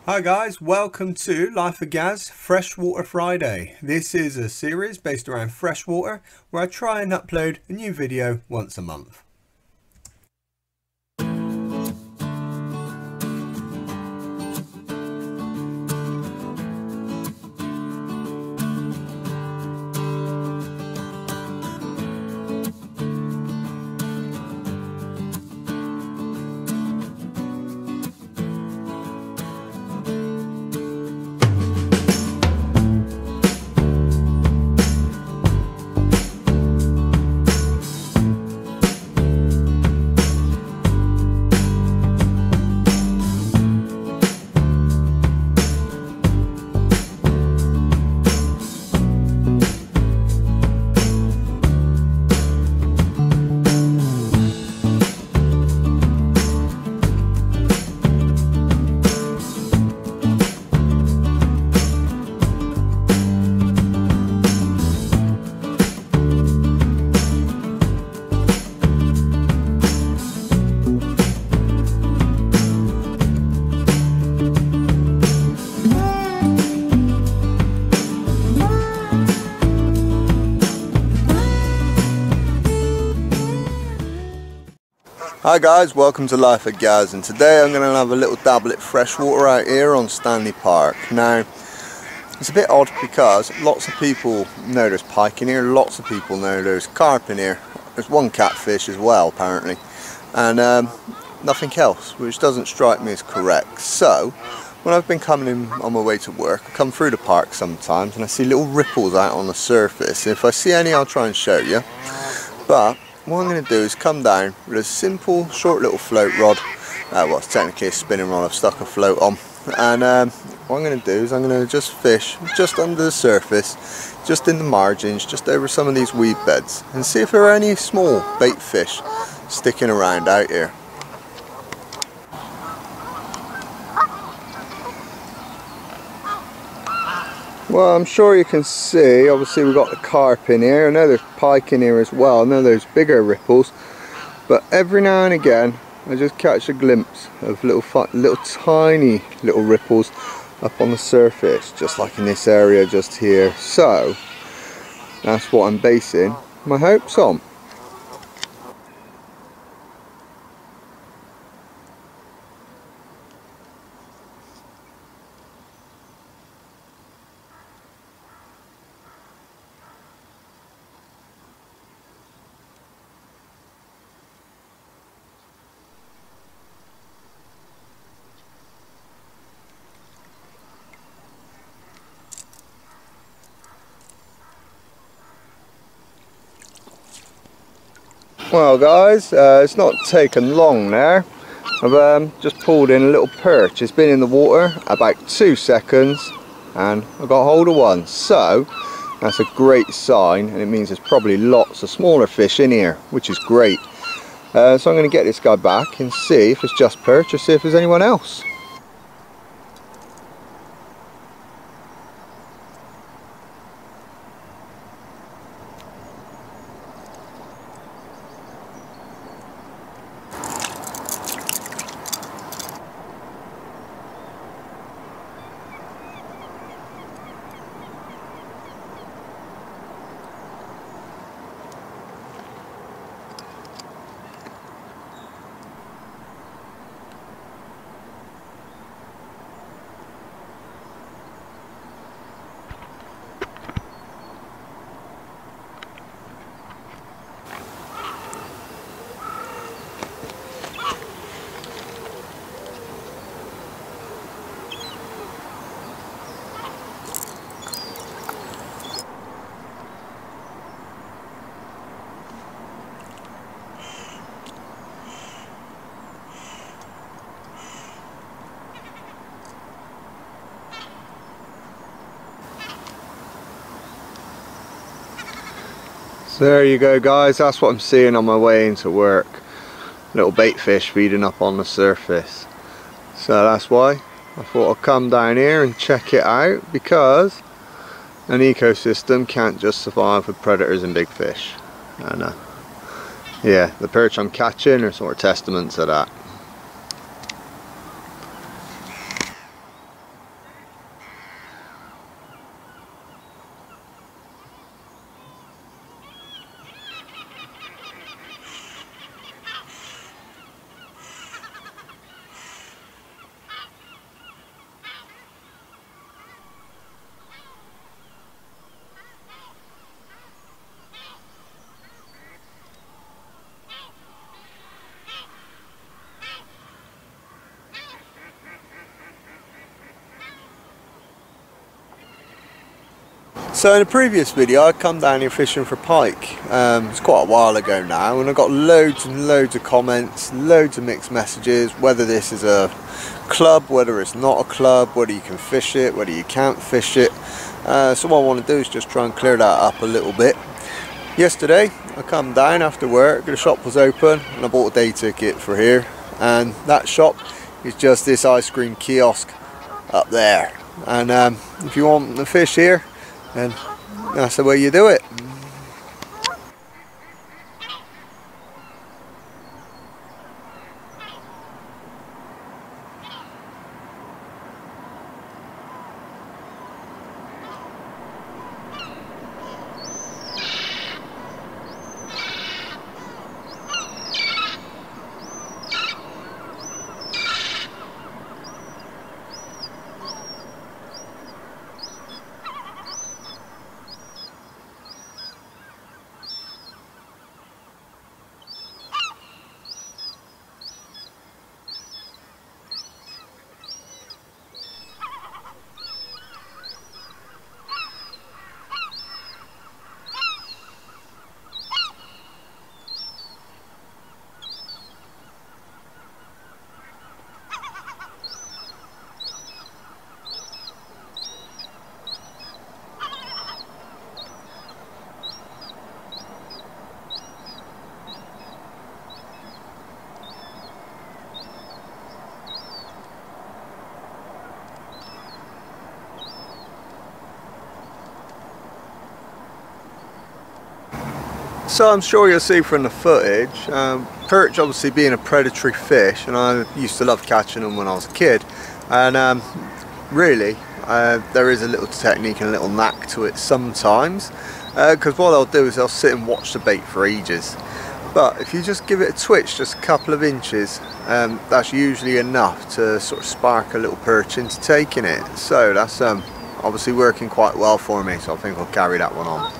Hi guys, welcome to Life of Gaz Freshwater Friday. This is a series based around freshwater where I try and upload a new video once a month. Hi guys, welcome to Life of Gaz, and today I'm going to have a little dabble at freshwater out here on Stanley Park. Now, it's a bit odd because lots of people know there's pike in here, lots of people know there's carp in here, there's one catfish as well apparently, and nothing else, which doesn't strike me as correct. So, when I've been coming in on my way to work, I come through the park sometimes and I see little ripples out on the surface. If I see any, I'll try and show you. But what I'm going to do is come down with a simple short little float rod, well, it's technically a spinning rod I've stuck a float on, and what I'm going to do is I'm going to just fish just under the surface, just in the margins, just over some of these weed beds, and see if there are any small bait fish sticking around out here. Well, I'm sure you can see, obviously we've got the carp in here. I know there's pike in here as well. I know there's bigger ripples, but every now and again I just catch a glimpse of little tiny little ripples up on the surface, just like in this area just here. So that's what I'm basing my hopes on. Well guys, it's not taken long there. I've just pulled in a little perch. It's been in the water about 2 seconds and I got hold of one. So that's a great sign, and it means there's probably lots of smaller fish in here, which is great. So I'm going to get this guy back and see if it's just perch or see if there's anyone else. So there you go guys, that's what I'm seeing on my way into work. Little bait fish feeding up on the surface. So that's why I thought I'd come down here and check it out, because an ecosystem can't just survive with predators and big fish. And yeah, the perch I'm catching are sort of testament to that. So in the previous video I come down here fishing for pike. It's quite a while ago now, and I got loads and loads of comments, loads of mixed messages, whether this is a club, whether it's not a club, whether you can fish it, whether you can't fish it. So what I want to do is just try and clear that up a little bit. Yesterday I come down after work, the shop was open and I bought a day ticket for here, and that shop is just this ice cream kiosk up there. And if you want the fish here, then that's the way you do it. So I'm sure you'll see from the footage, perch obviously being a predatory fish, and I used to love catching them when I was a kid, and really there is a little technique and a little knack to it sometimes, because what they'll do is they'll sit and watch the bait for ages, but if you just give it a twitch just a couple of inches, that's usually enough to sort of spark a little perch into taking it. So that's obviously working quite well for me, so I think I'll carry that one on.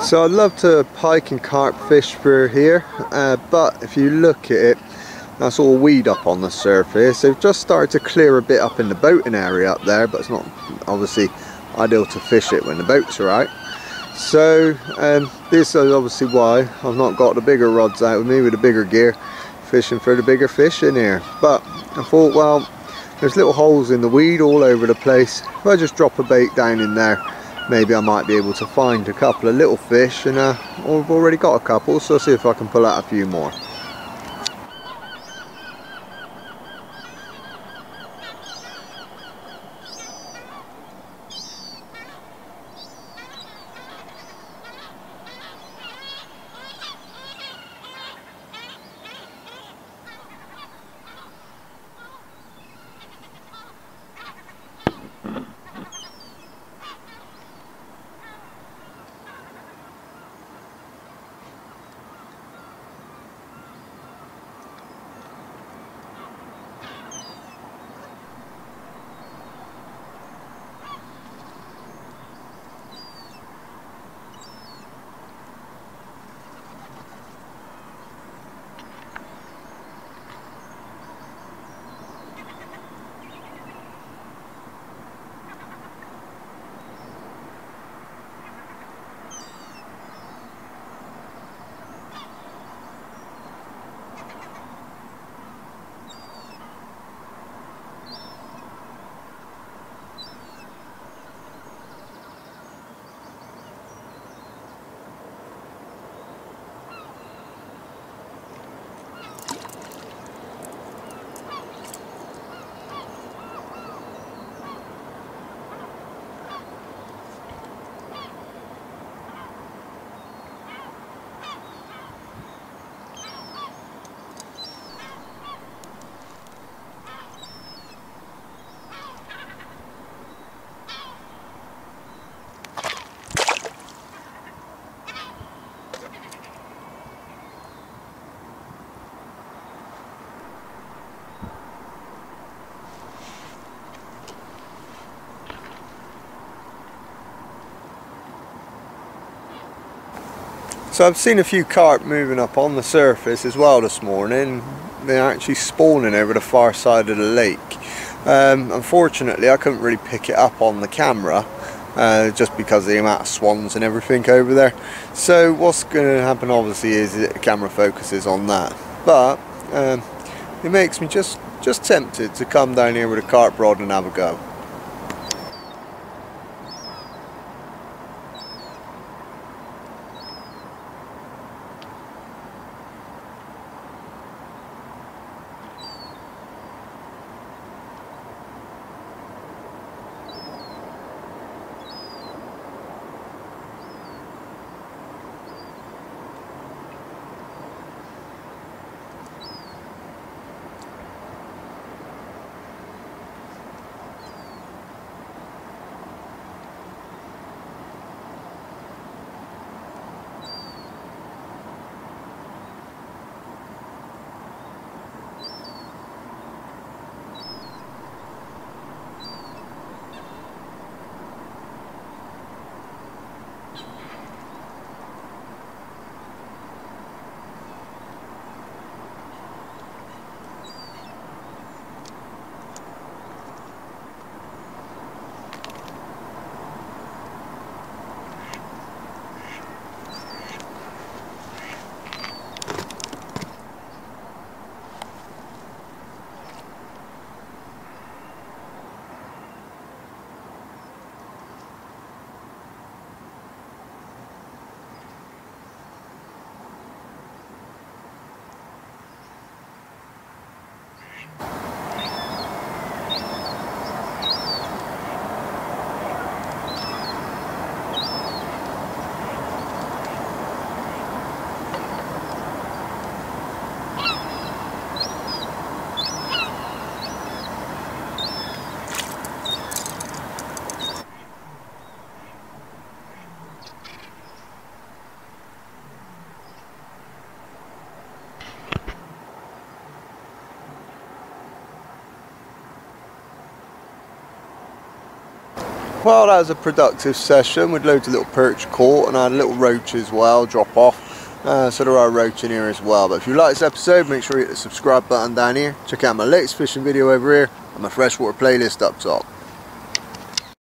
So I'd love to pike and carp fish through here, but if you look at it, that's all weed up on the surface. They've just started to clear a bit up in the boating area up there, but it's not obviously ideal to fish it when the boats are out. So this is obviously why I've not got the bigger rods out with me with the bigger gear, fishing for the bigger fish in here. But I thought, well, there's little holes in the weed all over the place. If I just drop a bait down in there, maybe I might be able to find a couple of little fish, and I've already got a couple, so I'll see if I can pull out a few more. So I've seen a few carp moving up on the surface as well this morning. They're actually spawning over the far side of the lake. Unfortunately, I couldn't really pick it up on the camera just because of the amount of swans and everything over there. So what's going to happen obviously is that the camera focuses on that. But it makes me just tempted to come down here with a carp rod and have a go. Well, that was a productive session with loads of little perch caught, and I had a little roach as well drop off, so there are roach in here as well. But if you like this episode, make sure you hit the subscribe button down here, check out my latest fishing video over here and my freshwater playlist up top.